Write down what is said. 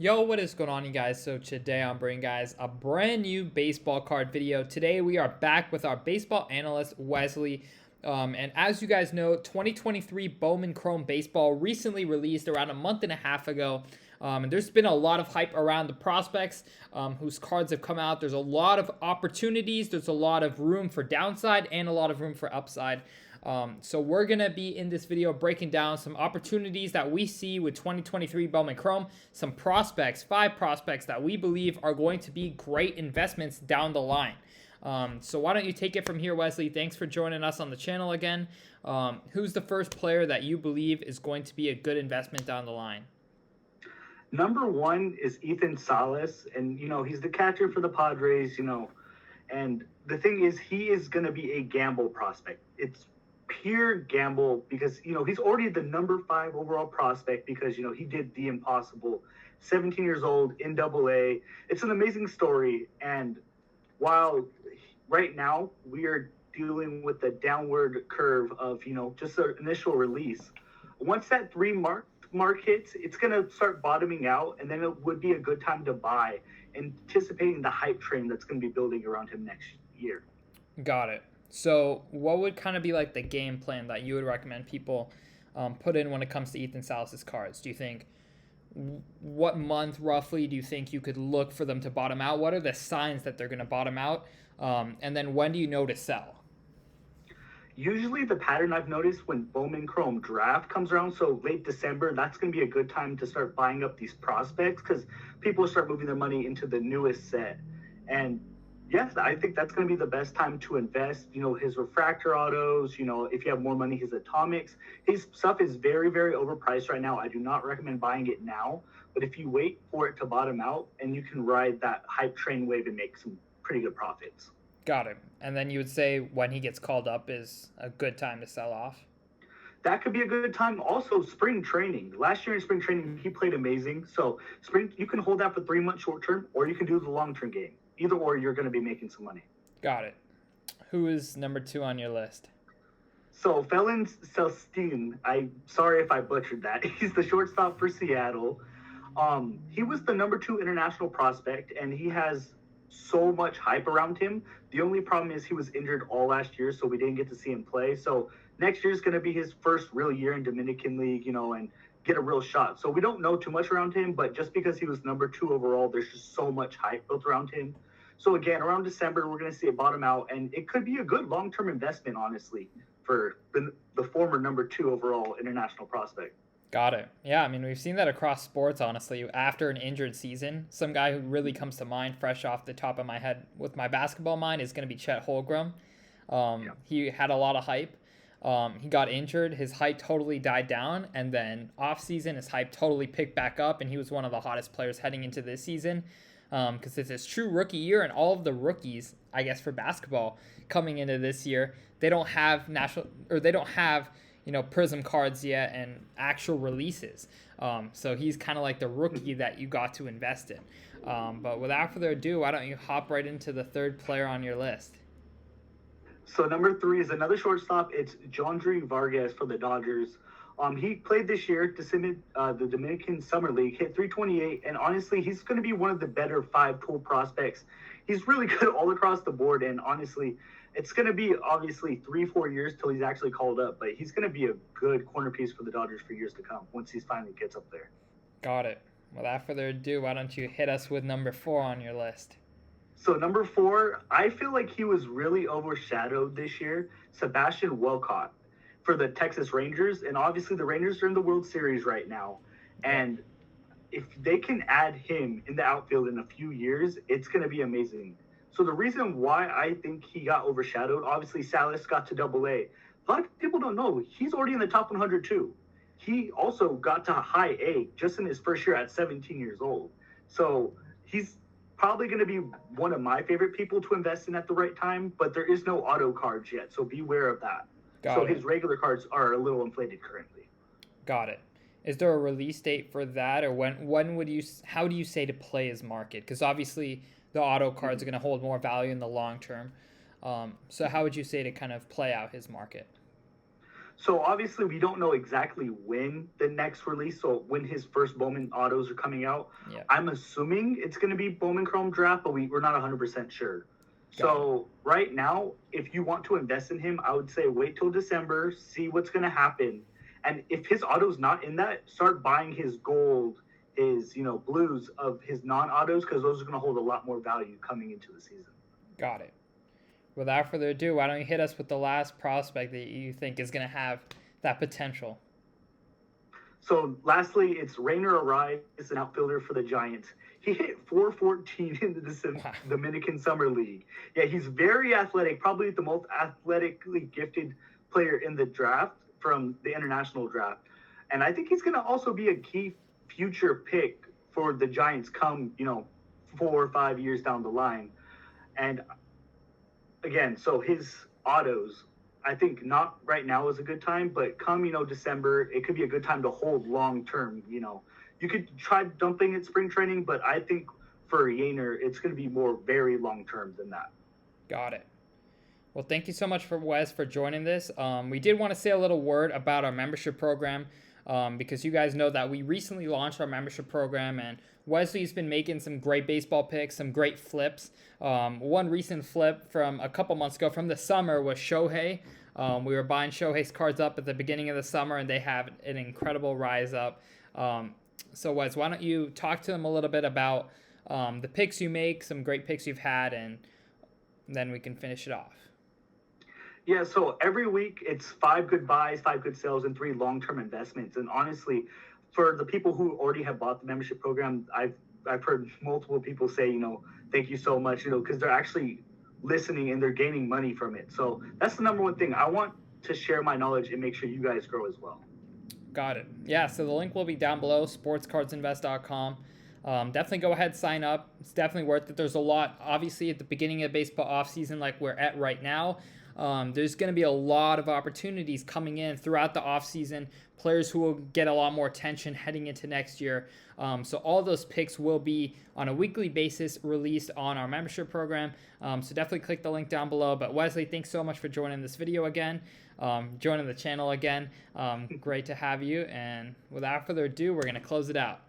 Yo, what is going on, you guys? So today I'm bringing guys a brand new baseball card video. Today we are back with our baseball analyst Wesley. And as you guys know, 2023 Bowman Chrome baseball recently released around a month and a half ago. And there's been a lot of hype around the prospects whose cards have come out. There's a lot of opportunities. There's a lot of room for downside and a lot of room for upside. So we're going to be in this video breaking down some opportunities that we see with 2023 Bowman Chrome, some prospects, 5 prospects that we believe are going to be great investments down the line. So why don't you take it from here, Wesley? Thanks for joining us on the channel again. Who's the first player that you believe is going to be a good investment down the line? Number one is Salas, and he's the catcher for the Padres. And the thing is, he is going to be a gamble prospect. It's pure gamble because he's already the number 5 overall prospect because he did the impossible. 17 years old in Double-A. It's an amazing story, and while right now we are dealing with the downward curve of just the initial release, once that 3 mark hits, it's going to start bottoming out, and then it would be a good time to buy, anticipating the hype train that's going to be building around him next year. Got it. So what would kind of be like the game plan that you would recommend people put in when it comes to Salas' cards? Do you think what month roughly do you think you could look for them to bottom out? What are the signs that they're going to bottom out? And then when do you know to sell? Usually the pattern I've noticed when Bowman Chrome draft comes around, so late December, that's going to be a good time to start buying up these prospects because people start moving their money into the newest set. And yes, I think that's going to be the best time to invest. His refractor autos, if you have more money, his atomics. His stuff is very, very overpriced right now. I do not recommend buying it now. But if you wait for it to bottom out, and you can ride that hype train wave and make some pretty good profits. Got it. And then you would say when he gets called up is a good time to sell off? That could be a good time. Also, spring training. Last year in spring training, he played amazing. So spring, you can hold that for 3 months short term, or you can do the long term game. Either or, you're going to be making some money. Got it. Who is number 2 on your list? So Felnin Celesten, I'm sorry if I butchered that. He's the shortstop for Seattle. He was the number 2 international prospect, and he has so much hype around him. The only problem is he was injured all last year, so we didn't get to see him play. So next year is going to be his first real year in Dominican League, and get a real shot. So we don't know too much around him, but just because he was number 2 overall, there's just so much hype built around him. So again, around December, we're going to see it bottom out, and it could be a good long-term investment, honestly, for the former number 2 overall international prospect. Got it. Yeah, I mean, we've seen that across sports, honestly. After an injured season, some guy who really comes to mind, fresh off the top of my head with my basketball mind, is going to be Chet Holmgren. Yeah. He had a lot of hype. He got injured. His hype totally died down. And then off season, his hype totally picked back up. And he was one of the hottest players heading into this season because it's his true rookie year. And all of the rookies, I guess, for basketball coming into this year, they don't have Prism cards yet and actual releases. So he's kind of like the rookie that you got to invest in. But without further ado, why don't you hop right into the 3rd player on your list? So number 3 is another shortstop. It's Jarreth Vargas for the Dodgers. He played this year, the Dominican Summer League, hit 328, and honestly, he's going to be one of the better 5-tool prospects. He's really good all across the board, and honestly, it's going to be obviously 3-4 years till he's actually called up, but he's going to be a good corner piece for the Dodgers for years to come once he finally gets up there. Got it. Without further ado, why don't you hit us with number 4 on your list? So number 4, I feel like he was really overshadowed this year, Sebastian Walcott for the Texas Rangers, and obviously the Rangers are in the World Series right now, and if they can add him in the outfield in a few years, it's going to be amazing. So the reason why I think he got overshadowed, obviously Salas got to Double-A. A lot of people don't know he's already in the top 100 too. He also got to high A just in his first year at 17 years old. So he's probably going to be one of my favorite people to invest in at the right time, but there is no auto cards yet, so beware of that. His regular cards are a little inflated currently. Got it. Is there a release date for that, or how do you say to play his market? Because obviously the auto cards are going to hold more value in the long term. So how would you say to kind of play out his market? So obviously we don't know exactly when the next release, so when his first Bowman autos are coming out. Yeah. I'm assuming it's going to be Bowman Chrome draft, but we're not 100% sure. So right now, if you want to invest in him, I would say wait till December, see what's going to happen. And if his auto's not in that, start buying his gold, his, blues of his non-autos, because those are going to hold a lot more value coming into the season. Got it. Without further ado, why don't you hit us with the last prospect that you think is going to have that potential? So lastly, it's Rainer Arias, an outfielder for the Giants. He hit 414 in the Dominican Summer League. Yeah, he's very athletic, probably the most athletically gifted player in the draft from the international draft. And I think he's going to also be a key future pick for the Giants come, 4 or 5 years down the line. And again, so his autos, I think not right now is a good time, but come, December, it could be a good time to hold long term. You could try dumping at spring training, but I think for Yainer, it's going to be more very long term than that. Got it. Well, thank you so much for Wes for joining this. We did want to say a little word about our membership program because you guys know that we recently launched our membership program, and Wesley's been making some great baseball picks, some great flips. One recent flip from a couple months ago from the summer was Shohei. We were buying Shohei's cards up at the beginning of the summer, and they have an incredible rise up. So, Wes, why don't you talk to them a little bit about the picks you make, some great picks you've had, and then we can finish it off. Yeah, so every week it's 5 good buys, 5 good sells, and 3 long-term investments. And honestly, for the people who already have bought the membership program, I've heard multiple people say, thank you so much, because they're actually listening and they're gaining money from it. So that's the number one thing. I want to share my knowledge and make sure you guys grow as well. Got it. Yeah, so the link will be down below, sportscardsinvest.com. Definitely go ahead, sign up. It's definitely worth it. There's a lot, obviously, at the beginning of baseball offseason like we're at right now. There's going to be a lot of opportunities coming in throughout the offseason, players who will get a lot more attention heading into next year. So all those picks will be on a weekly basis released on our membership program. So definitely click the link down below. But Wesley, thanks so much for joining this video again, joining the channel again. Great to have you. And without further ado, we're going to close it out.